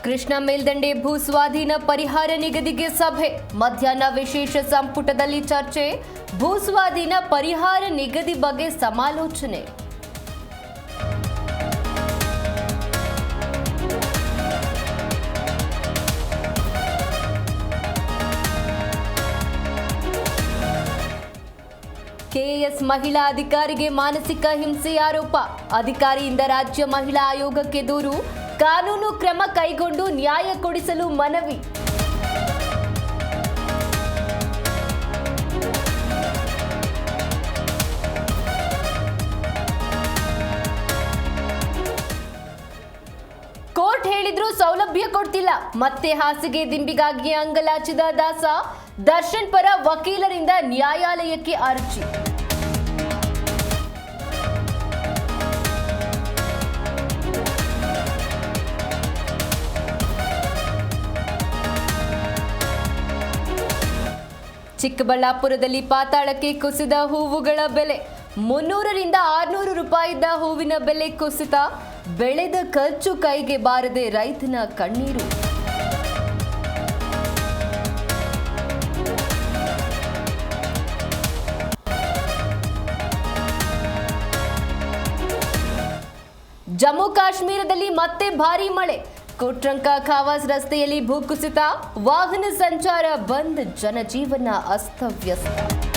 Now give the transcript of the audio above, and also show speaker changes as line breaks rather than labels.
ಕೃಷ್ಣ ಮೇಲ್ದಂಡೆ ಭೂ ಸ್ವಾಧೀನ ಪರಿಹಾರ ನಿಗದಿಗೆ ಸಭೆ ಮಧ್ಯಾಹ್ನ ವಿಶೇಷ ಸಂಪುಟದಲ್ಲಿ ಚರ್ಚೆ ಭೂ ಸ್ವಾಧೀನ ಪರಿಹಾರ ನಿಗದಿ ಬಗ್ಗೆ ಸಮಾಲೋಚನೆ ಕೆಎಎಸ್ ಮಹಿಳಾ ಅಧಿಕಾರಿಗೆ ಮಾನಸಿಕ ಹಿಂಸೆ ಆರೋಪ ಅಧಿಕಾರಿಯಿಂದ ರಾಜ್ಯ ಮಹಿಳಾ ಆಯೋಗಕ್ಕೆ ದೂರು ಕಾನೂನು ಕ್ರಮ ಕೈಗೊಂಡು ನ್ಯಾಯ ಕೊಡಿಸಲು ಮನವಿ ಕೋರ್ಟ್ ಹೇಳಿದ್ರೂ ಸೌಲಭ್ಯ ಕೊಡ್ತಿಲ್ಲ ಮತ್ತೆ ಹಾಸಿಗೆ ದಿಂಬಿಗಾಗಿ ಅಂಗಲಾಚಿದ ದಾಸ ದರ್ಶನ್ ಪರ ವಕೀಲರಿಂದ ನ್ಯಾಯಾಲಯಕ್ಕೆ ಅರ್ಜಿ ಚಿಕ್ಕಬಳ್ಳಾಪುರದಲ್ಲಿ ಪಾತಾಳಕ್ಕೆ ಕುಸಿದ ಹೂವುಗಳ ಬೆಲೆ 300ರಿಂದ 600 ರೂಪಾಯಿ ಇದ್ದ ಹೂವಿನ ಬೆಲೆ ಕುಸಿತ ಬೆಳೆದ ಖರ್ಚು ಕೈಗೆ ಬಾರದೆ ರೈತನ ಕಣ್ಣೀರು ಜಮ್ಮು ಕಾಶ್ಮೀರದಲ್ಲಿ ಮತ್ತೆ ಭಾರೀ ಮಳೆ ಕೋಟ್ರಂಕ ಖಾವಾಸ್ ರಸ್ತೆಯಲ್ಲಿ ಭೂಕುಸಿತ ವಾಹನ ಸಂಚಾರ ಬಂದ್ ಜನಜೀವನ ಅಸ್ತವ್ಯಸ್ತ